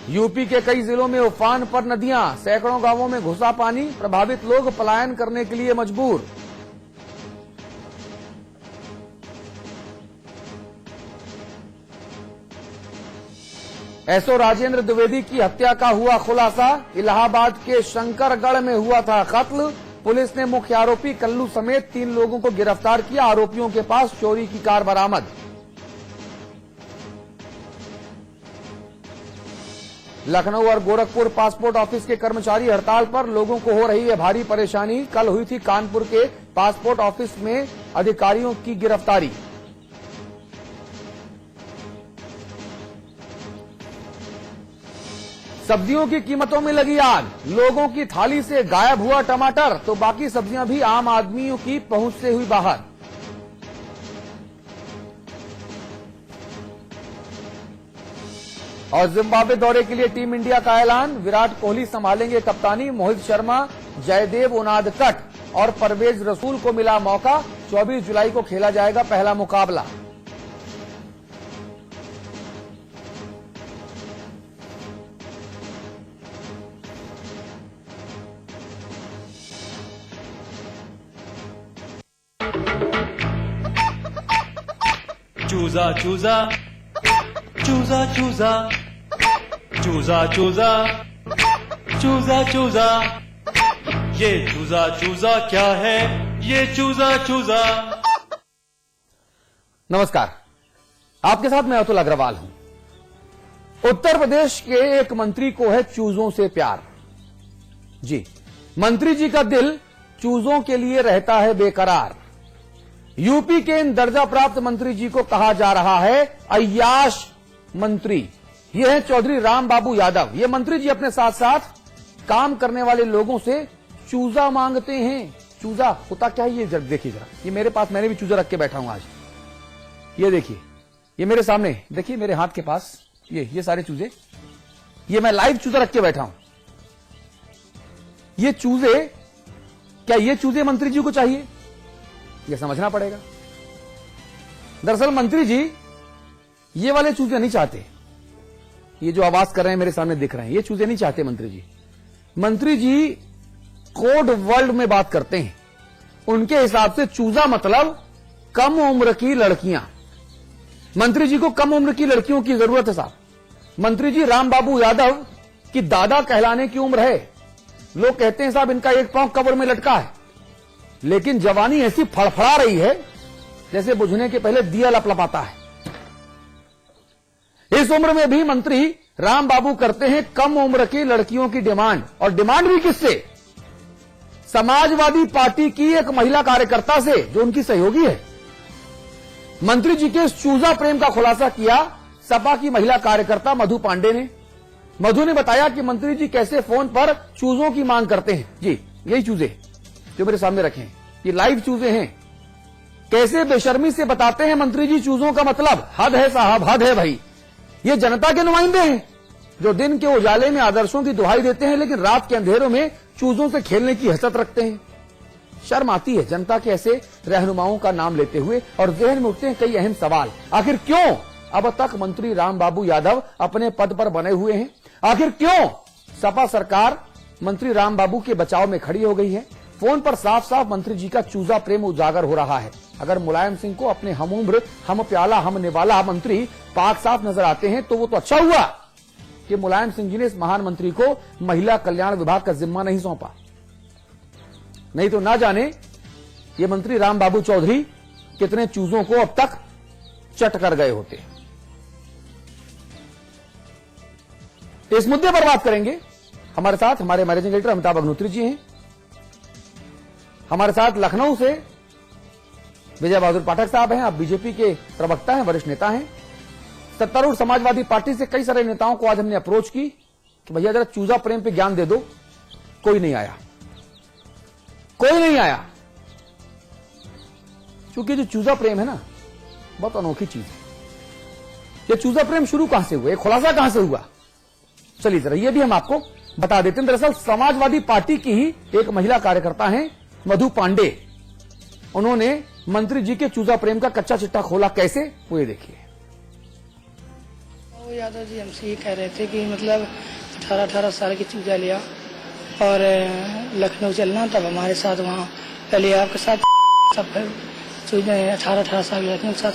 UP के कई जिलों में उफान पर नदियां, सैकड़ों गांवों में घुसा पानी, प्रभावित लोग पलायन करने के लिए मजबूर। एसओ राजेंद्र द्विवेदी की हत्या का हुआ खुलासा, इलाहाबाद के शंकरगढ़ में हुआ था कत्ल। पुलिस ने मुख्य आरोपी कल्लू समेत 3 लोगों को गिरफ्तार किया। आरोपियों के पास चोरी की कार बरामद। लखनऊ और गोरखपुर पासपोर्ट ऑफिस के कर्मचारी हड़ताल पर, लोगों को हो रही है भारी परेशानी। कल हुई थी कानपुर के पासपोर्ट ऑफिस में अधिकारियों की गिरफ्तारी। सब्जियों की कीमतों में लगी आग, लोगों की थाली से गायब हुआ टमाटर, तो बाकी सब्जियां भी आम आदमियों की पहुंच से हुई बाहर। और जिम्बाब्वे दौरे के लिए टीम इंडिया का ऐलान, विराट कोहली संभालेंगे कप्तानी। मोहित शर्मा, जयदेव उनादकट और परवेज रसूल को मिला मौका। 24 जुलाई को खेला जाएगा पहला मुकाबला। चूजा चूजा चूजा चूजा चूजा चूजा चूजा चूजा, ये चूजा चूजा क्या है, ये चूजा चूजा। नमस्कार, आपके साथ मैं अतुल अग्रवाल हूं। उत्तर प्रदेश के एक मंत्री को है चूजों से प्यार। जी, मंत्री जी का दिल चूजों के लिए रहता है बेकरार। यूपी के इन दर्जा प्राप्त मंत्री जी को कहा जा रहा है अय्याश मंत्री। ये है चौधरी राम बाबू यादव। ये मंत्री जी अपने साथ साथ काम करने वाले लोगों से चूजा मांगते हैं। चूजा होता क्या है ये जरा देखिए, जरा ये मेरे पास, मैंने भी चूजा रख के बैठा हूं आज। ये देखिए, ये मेरे सामने देखिए, मेरे हाथ के पास ये सारे चूजे, ये मैं लाइव चूजा रख के बैठा हूं। ये चूजे, क्या ये चूजे मंत्री जी को चाहिए? यह समझना पड़ेगा। दरअसल मंत्री जी ये वाले चूजे नहीं चाहते। ये जो आवाज कर रहे हैं मेरे सामने दिख रहे हैं, ये चूजे नहीं चाहते मंत्री जी। मंत्री जी कोड वर्ल्ड में बात करते हैं। उनके हिसाब से चूजा मतलब कम उम्र की लड़कियां। मंत्री जी को कम उम्र की लड़कियों की जरूरत है साहब। मंत्री जी राम बाबू यादव की दादा कहलाने की उम्र है। लोग कहते हैं साहब इनका एक पांव कब्र में लटका है, लेकिन जवानी ऐसी फड़फड़ा रही है जैसे बुझने के पहले दिया लपलपाता है। इस उम्र में भी मंत्री राम बाबू करते हैं कम उम्र की लड़कियों की डिमांड, और डिमांड भी किससे? समाजवादी पार्टी की एक महिला कार्यकर्ता से जो उनकी सहयोगी है। मंत्री जी के चूजा प्रेम का खुलासा किया सपा की महिला कार्यकर्ता मधु पांडे ने। मधु ने बताया कि मंत्री जी कैसे फोन पर चूजों की मांग करते हैं। जी, यही चूजे जो मेरे सामने रखे हैं, ये लाइव चूजे हैं। कैसे बेशर्मी से बताते हैं मंत्री जी चूजों का मतलब। हद है साहब, हद है भाई। ये जनता के नुमाइंदे हैं जो दिन के उजाले में आदर्शों की दुहाई देते हैं, लेकिन रात के अंधेरों में चूजों से खेलने की हसरत रखते हैं। शर्म आती है जनता के ऐसे रहनुमाओं का नाम लेते हुए, और जहन में उठते हैं कई अहम सवाल। आखिर क्यों अब तक मंत्री राम बाबू यादव अपने पद पर बने हुए हैं? आखिर क्यों सपा सरकार मंत्री राम बाबू के बचाव में खड़ी हो गई है? फोन पर साफ साफ मंत्री जी का चूजा प्रेम उजागर हो रहा है। अगर मुलायम सिंह को अपने हम उम्र, हम प्याला, हम निवाला मंत्री पाक साफ नजर आते हैं तो वो तो अच्छा हुआ कि मुलायम सिंह जी ने इस महान मंत्री को महिला कल्याण विभाग का जिम्मा नहीं सौंपा। नहीं तो ना जाने ये मंत्री राम बाबू चौधरी कितने चूजों को अब तक चट कर गए होते। इस मुद्दे पर बात करेंगे। हमारे साथ हमारे मैनेजिंग एडिटर अमिताभ अग्निहोत्री जी हैं। हमारे साथ लखनऊ से विजय बहादुर पाठक साहब हैं। आप बीजेपी के प्रवक्ता हैं, वरिष्ठ नेता हैं। सत्तारूढ़ समाजवादी पार्टी से कई सारे नेताओं को आज हमने अप्रोच की कि भैया जरा चूजा प्रेम पे ज्ञान दे दो। कोई नहीं आया, कोई नहीं आया। क्योंकि जो चूजा प्रेम है ना, बहुत अनोखी चीज है। ये चूजा प्रेम शुरू कहां से हुआ, ये खुलासा कहां से हुआ, चलिए जरा ये भी हम आपको बता देते हैं। दरअसल समाजवादी पार्टी की ही एक महिला कार्यकर्ता हैं मधु पांडे। उन्होंने मंत्री जी के चूजा प्रेम का कच्चा चिट्ठा खोला। कैसे, वो ये देखिए। वो यादव जी हमसे ये कह रहे थे कि मतलब 18-18 साल की चूजा लिया और लखनऊ चलना, तब हमारे साथ वहाँ पहले आपके साथ सब फिर चूजे 18-18 साल के लड़कियों के साथ।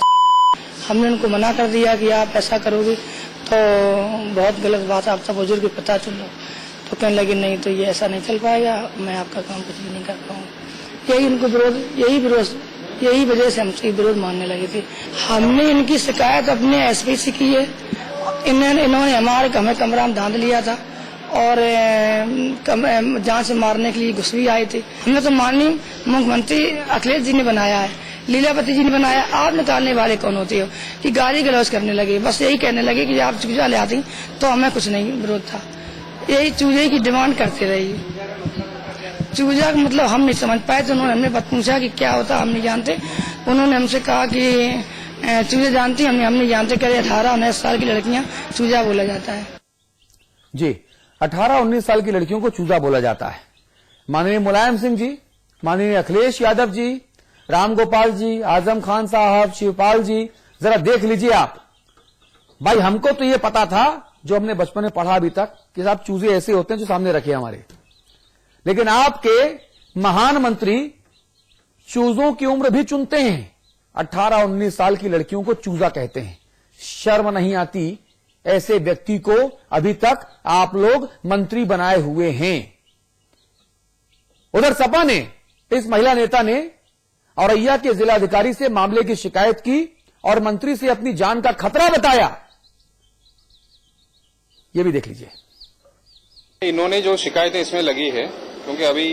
हमने उनको मना कर दिया कि आप ऐसा करोगे तो बहुत गलत बात, आप सब बुजुर्ग को पता चल लो। तो कहने लगे नहीं, तो ये ऐसा नहीं चल पाएगा, मैं आपका काम कुछ भी नहीं कर पाऊँगा। यही उनको विरोध, यही वजह से हमसे विरोध मानने लगे थे। हमने इनकी शिकायत अपने एसपी से की है। इन्होंने हमें कमरा में धांध लिया था और जान से मारने के लिए घुस भी आए थे। हमने तो माननीय मुख्यमंत्री अखिलेश जी ने बनाया है, लीलावती जी ने बनाया। आप निकालने वाले कौन होते हो कि गाली गलौज करने लगे, बस यही कहने लगे कि आप चूजा ले आती, तो हमें कुछ नहीं विरोध था। यही चूजे की डिमांड करते रही। चूजा का मतलब हम नहीं समझ पाए, तो उन्होंने हमने पूछा कि क्या होता, हम नहीं जानते। उन्होंने हमसे कहा कि चूजा जानती, हम नहीं जानते। कह 18-19 साल की लड़कियां चूजा बोला जाता है। जी, 18-19 साल की लड़कियों को चूजा बोला जाता है। माननीय मुलायम सिंह जी, माननीय अखिलेश यादव जी, राम गोपाल जी, आजम खान साहब, शिवपाल जी, जरा देख लीजिए आप। भाई हमको तो ये पता था, जो हमने बचपन में पढ़ा अभी तक, कि साहब चूजे ऐसे होते हैं जो सामने रखे हमारे, लेकिन आपके महान मंत्री चूजों की उम्र भी चुनते हैं। 18-19 साल की लड़कियों को चूजा कहते हैं। शर्म नहीं आती ऐसे व्यक्ति को अभी तक आप लोग मंत्री बनाए हुए हैं। उधर सपा ने, इस महिला नेता ने औरैया के जिलाधिकारी से मामले की शिकायत की और मंत्री से अपनी जान का खतरा बताया। यह भी देख लीजिए। इन्होंने जो शिकायतें इसमें लगी है, क्योंकि अभी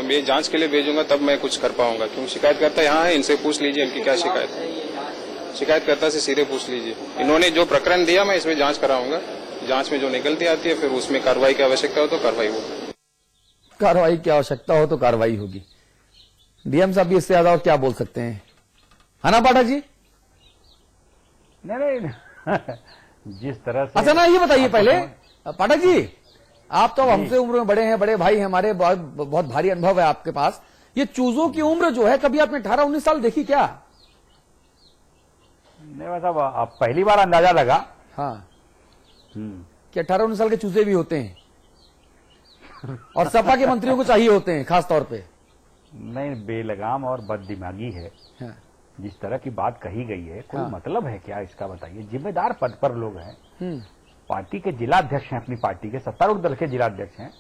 मैं जांच के लिए भेजूंगा तब मैं कुछ कर पाऊंगा, क्योंकि शिकायतकर्ता यहाँ है, इनसे पूछ लीजिए इनकी क्या शिकायत है। शिकायतकर्ता से सीधे पूछ लीजिए। इन्होंने जो प्रकरण दिया मैं इसमें जांच कराऊंगा, जांच में जो निकलती आती है फिर उसमें कार्रवाई की आवश्यकता हो तो कार्रवाई होगी। कार्रवाई की आवश्यकता हो तो कार्रवाई होगी। डीएम साहब भी इससे ज्यादा और क्या बोल सकते हैं, है ना पाठक जी? नहीं जिस तरह से। अच्छा ना, ये बताइए पहले पाठक जी, आप तो हमसे उम्र में बड़े हैं, बड़े भाई हमारे, बहुत भारी अनुभव है आपके पास। ये चूजों की उम्र जो है, कभी आपने 18-19 साल देखी क्या? नहीं मतलब आप पहली बार अंदाजा लगा। हाँ, कि 18-19 साल के चूजे भी होते हैं और सपा के मंत्रियों को चाहिए होते हैं खास तौर पे। नहीं, बेलगाम और बददिमागी है। हाँ। जिस तरह की बात कही गई है, कोई हाँ। मतलब है क्या इसका बताइए? जिम्मेदार पद पर लोग हैं, पार्टी के जिलाध्यक्ष हैं, अपनी पार्टी के सत्तारूढ़ दल के जिलाध्यक्ष हैं,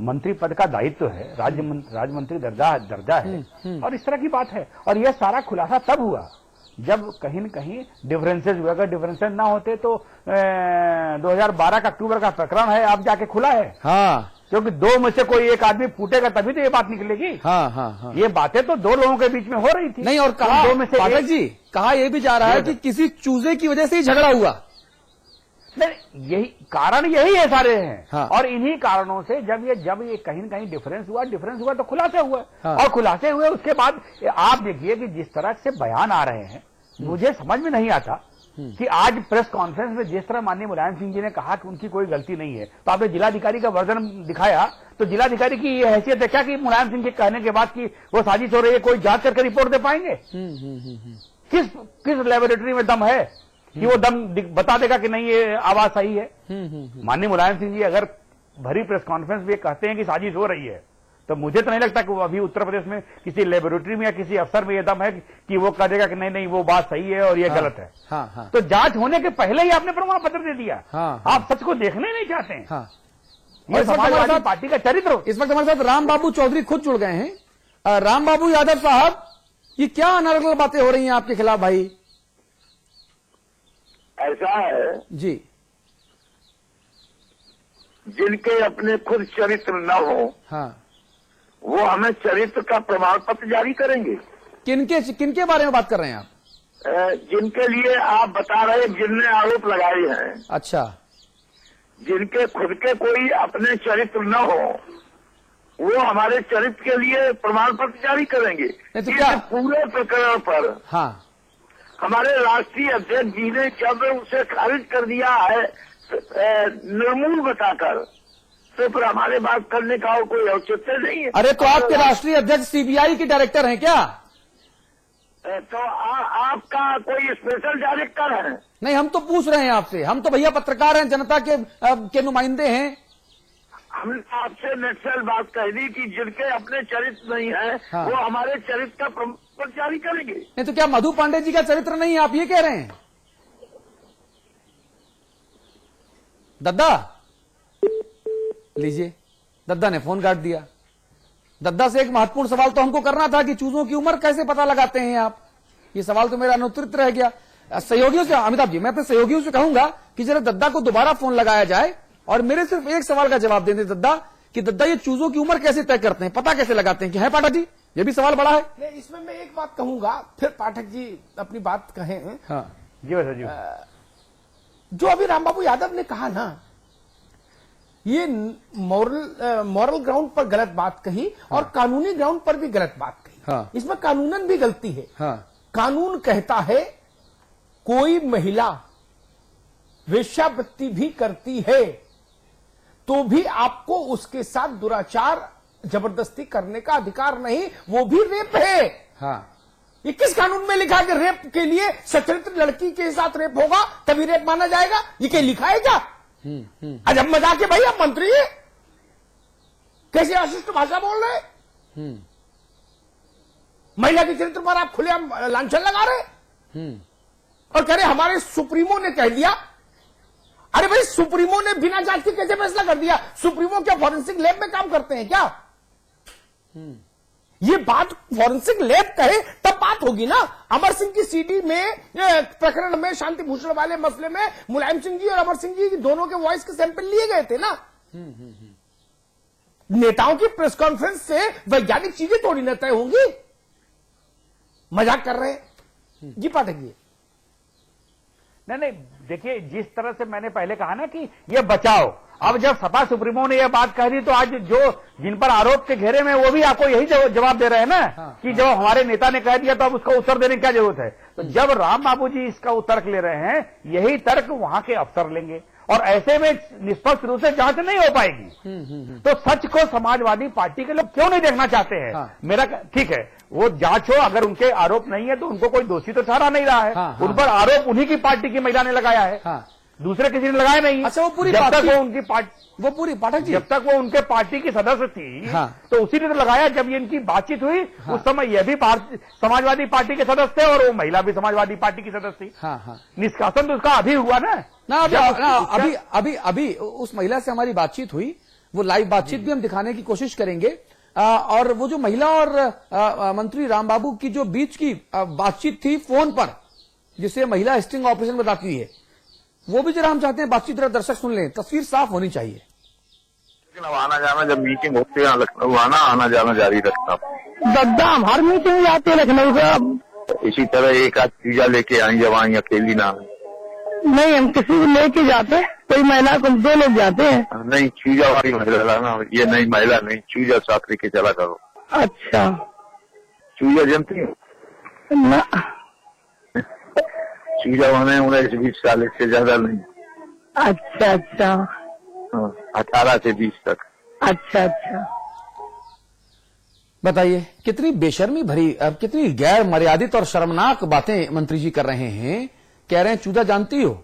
मंत्री पद का दायित्व है, राज्य मंत्री दर्जा है, और इस तरह की बात है। और यह सारा खुलासा तब हुआ जब कहीं न कहीं डिफरेंसेज हुए। अगर डिफरेंसेज ना होते तो 2012 का अक्टूबर का प्रकरण है, अब जाके खुला है। हाँ, क्योंकि दो में से कोई एक आदमी फूटेगा तभी तो ये बात निकलेगी। हाँ, हाँ, हाँ। ये बातें तो दो लोगों के बीच में हो रही थी। नहीं, और कहा दो में से पाठक जी, कहा यह भी जा रहा है कि किसी चूजे की वजह से ही झगड़ा हुआ। नहीं, यही कारण यही है, सारे हैं। हाँ। और इन्हीं कारणों से जब ये कहीं न कहीं डिफरेंस हुआ तो खुलासे हुए। हाँ। और खुलासे हुए उसके बाद आप देखिए कि जिस तरह से बयान आ रहे हैं, मुझे समझ में नहीं आता कि आज प्रेस कॉन्फ्रेंस में जिस तरह माननीय मुलायम सिंह जी ने कहा कि उनकी कोई गलती नहीं है, तो आपने जिलाधिकारी का वर्जन दिखाया, तो जिलाधिकारी की ये हैसियत है क्या कि मुलायम सिंह के कहने के बाद कि वो साजिश हो रही है, कोई जांच करके रिपोर्ट दे पाएंगे? किस लेबोरेटरी में दम है कि वो दम बता देगा कि नहीं ये आवाज सही है? माननीय मुलायम सिंह जी अगर भरी प्रेस कॉन्फ्रेंस में कहते हैं कि साजिश हो रही है, तो मुझे तो नहीं लगता कि वो अभी उत्तर प्रदेश में किसी लेबोरेटरी में या किसी अफसर में ये दम है कि वो कह देगा कि नहीं वो बात सही है और ये गलत है। हाँ, हाँ। तो जांच होने के पहले ही आपने प्रमाण पत्र दे दिया। हाँ, आप सच को देखने नहीं चाहते हैं। हाँ। ये समाजवादी पार्टी का चरित्र। इस वक्त हमारे साथ राम बाबू चौधरी खुद जुड़ गए हैं। राम बाबू यादव साहब, ये क्या अनर्गल बातें हो रही हैं आपके खिलाफ भाई? ऐसा है जी, जिनके अपने खुद चरित्र न हो, हाँ, वो हमें चरित्र का प्रमाण पत्र जारी करेंगे। किनके बारे में बात कर रहे हैं आप? जिनके लिए आप बता रहे हैं, जिनने आरोप लगाए हैं। अच्छा, जिनके खुद के कोई अपने चरित्र न हो, वो हमारे चरित्र के लिए प्रमाण पत्र जारी करेंगे। नहीं तो क्या? इस पूरे प्रकरण पर हाँ, हमारे राष्ट्रीय अध्यक्ष जी ने जब उसे खारिज कर दिया है निर्मूल बताकर, तो फिर हमारे बात करने का और कोई औचित्य नहीं है। अरे तो आपके राष्ट्रीय अध्यक्ष सीबीआई के डायरेक्टर हैं क्या? तो आपका कोई स्पेशल डायरेक्टर है? नहीं, हम तो पूछ रहे हैं आपसे, हम तो भैया पत्रकार हैं, जनता के नुमाइंदे हैं। हमने आपसे नक्सल बात कह दी कि जिनके अपने चरित्र नहीं है, हाँ। वो हमारे चरित्र का प्रमाण जारी करेंगे। नहीं तो क्या मधु पांडे जी का चरित्र नहीं है, आप ये कह रहे हैं? दद्दा लीजिए, दद्दा ने फोन काट दिया। दद्दा से एक महत्वपूर्ण सवाल तो हमको करना था कि चूजों की उम्र कैसे पता लगाते हैं आप, ये सवाल तो मेरा अनुत्तरित रह गया। सहयोगियों से, अमिताभ जी, मैं अपने सहयोगियों से कहूंगा कि जरा दद्दा को दोबारा फोन लगाया जाए और मेरे सिर्फ एक सवाल का जवाब दे दें दद्दा, कि दद्दा ये चूजों की उम्र कैसे तय करते हैं, पता कैसे लगाते हैं? कि है पाठक जी, ये भी सवाल बड़ा है। नहीं, इसमें मैं एक बात कहूंगा, फिर पाठक जी अपनी बात कहें। हाँ जी वैसे जी, जो अभी रामबाबू यादव ने कहा ना, ये मॉरल ग्राउंड पर गलत बात कही और कानूनी ग्राउंड पर भी गलत बात कही। हाँ। इसमें कानूनन भी गलती है। हाँ। कानून कहता है कोई महिला वेश्यावृत्ति भी करती है तो भी आपको उसके साथ दुराचार जबरदस्ती करने का अधिकार नहीं, वो भी रेप है। हाँ। ये किस कानून में लिखा है कि रेप के लिए सचरित्र लड़की के साथ रेप होगा तभी रेप माना जाएगा? ये क्या लिखा है क्या? अजब मजाक है भाई, आप मंत्री है, कैसे अशिष्ट भाषा बोल रहे? महिला के चरित्र पर आप खुलेआम लांछन लगा रहे और कह रहे हमारे सुप्रीमो ने कह दिया। अरे भाई, सुप्रीमो ने बिना जांच के कैसे फैसला कर दिया? सुप्रीमो क्या फॉरेंसिक लैब में काम करते हैं क्या? ये बात फॉरेंसिक लैब कहे तब बात होगी ना। अमर सिंह की सीडी में प्रकरण में, शांति भूषण वाले मसले में मुलायम सिंह जी और अमर सिंह जी दोनों के वॉइस के सैंपल लिए गए थे ना। नेताओं की प्रेस कॉन्फ्रेंस से वैज्ञानिक चीजें थोड़ी न तय होंगी। मजाक कर रहे हैं जी पाठक जी। नहीं, देखिए, जिस तरह से मैंने पहले कहा ना कि ये बचाओ, अब जब सपा सुप्रीमो ने यह बात कह दी तो आज जो जिन पर आरोप के घेरे में, वो भी आपको यही जवाब दे रहे हैं ना। कि जब हमारे नेता ने कह दिया तो अब उसका उत्तर देने की क्या जरूरत है? तो जब राम बाबू जी इसका तर्क ले रहे हैं, यही तर्क वहां के अफसर लेंगे और ऐसे में निष्पक्ष रूप से जांच नहीं हो पाएगी। तो सच को समाजवादी पार्टी के लोग क्यों नहीं देखना चाहते हैं? हाँ। मेरा ठीक है, वो जांच हो, अगर उनके आरोप नहीं है तो उनको कोई दोषी तो ठहरा नहीं रहा है। हाँ, उन पर आरोप उन्हीं की पार्टी की महिला ने लगाया है। हाँ। दूसरे किसी ने लगाया नहीं। अच्छा, वो पूरी जब तक पार्टी- वो उनकी पार्टी, वो पूरी पाठक जी, जब तक वो उनके पार्टी की सदस्य थी, हाँ। तो उसी ने तो लगाया। जब ये इनकी बातचीत हुई, उस समय ये भी समाजवादी पार्टी के सदस्य थे और वो महिला भी समाजवादी पार्टी की सदस्य थी। हाँ हाँ निष्कासन तो उसका अभी हुआ ना। अभी उस महिला से हमारी बातचीत हुई, वो लाइव बातचीत भी हम दिखाने की कोशिश करेंगे। और वो जो महिला और मंत्री रामबाबू की जो बीच की बातचीत थी फोन पर, जिसे महिला स्टिंग ऑपरेशन बताती है, वो भी जरा हम चाहते हैं बातचीत जरा दर्शक सुन लें, तस्वीर साफ होनी चाहिए। लेकिन अब आना जाना, जब मीटिंग होती है लखनऊ आना जाना जारी रखता। दद्दा हर मीटिंग जाते लखनऊ से। अब इसी तरह एक आध चीजा लेके आई, जब आई अकेली ना आई। नहीं, हम किसी को लेके जाते, कोई महिला को 2 लोग जाते हैं। नहीं, चूजा वाली महिला लाना, ये नहीं महिला नहीं, चूजा साथ लेके चला करो। अच्छा चूजा जानती हो? ना, चूजा होने 19-20 साल, इससे ज्यादा नहीं। अच्छा अच्छा 18 से 20 तक। अच्छा अच्छा। बताइए, कितनी बेशर्मी भरी, कितनी गैर मर्यादित और शर्मनाक बातें मंत्री जी कर रहे हैं। कह रहे हैं चूजा जानती हो,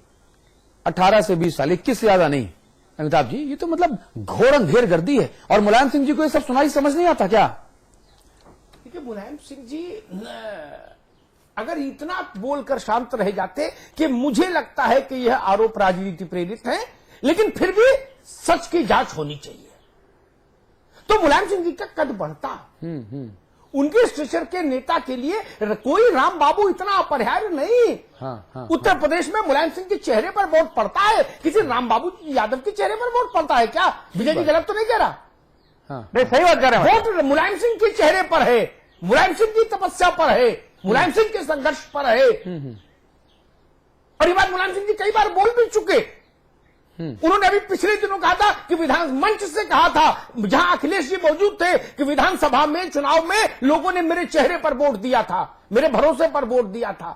18 से 20 साल, 21 से ज्यादा नहीं। अमिताभ जी, ये तो मतलब घोर अंधेर गर्दी है। और मुलायम सिंह जी को ये सब सुनाई समझ नहीं आता क्या? देखिए, मुलायम सिंह जी अगर इतना बोलकर शांत रह जाते कि मुझे लगता है कि यह आरोप राजनीति प्रेरित है, लेकिन फिर भी सच की जांच होनी चाहिए, तो मुलायम सिंह जी का कद बढ़ता। उनके स्टेचर के नेता के लिए कोई राम बाबू इतना अपरिहार्य नहीं। हाँ, उत्तर प्रदेश में मुलायम सिंह के चेहरे पर वोट पड़ता है, किसी राम बाबू यादव के चेहरे पर वोट पड़ता है क्या? विजय जी गलत तो नहीं कह रहा? नहीं, सही बात कर रहे हैं। वोट मुलायम सिंह के चेहरे पर है, मुलायम सिंह की तपस्या पर है, मुलायम सिंह के संघर्ष पर है। और ये बात मुलायम सिंह जी कई बार बोल भी चुके। उन्होंने अभी पिछले दिनों कहा था कि विधान मंच से कहा था, जहां अखिलेश जी मौजूद थे, कि विधानसभा में चुनाव में लोगों ने मेरे चेहरे पर वोट दिया था, मेरे भरोसे पर वोट दिया था।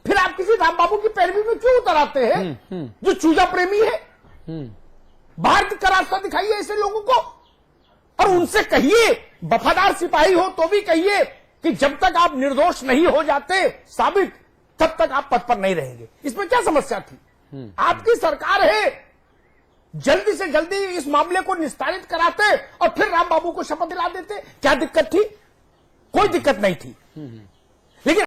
फिर आप किसी राम बाबू की पैरवी में क्यों उतर आते हैं जो चूजा प्रेमी है? भारत का रास्ता दिखाइए ऐसे लोगों को और उनसे कहिए, वफादार सिपाही हो तो भी कहिए कि जब तक आप निर्दोष नहीं हो जाते साबित, तब तक आप पद पर नहीं रहेंगे। इसमें क्या समस्या थी? आपकी सरकार है, जल्दी से जल्दी इस मामले को निस्तारित कराते और फिर राम बाबू को शपथ दिला देते। क्या दिक्कत थी? कोई दिक्कत नहीं थी। लेकिन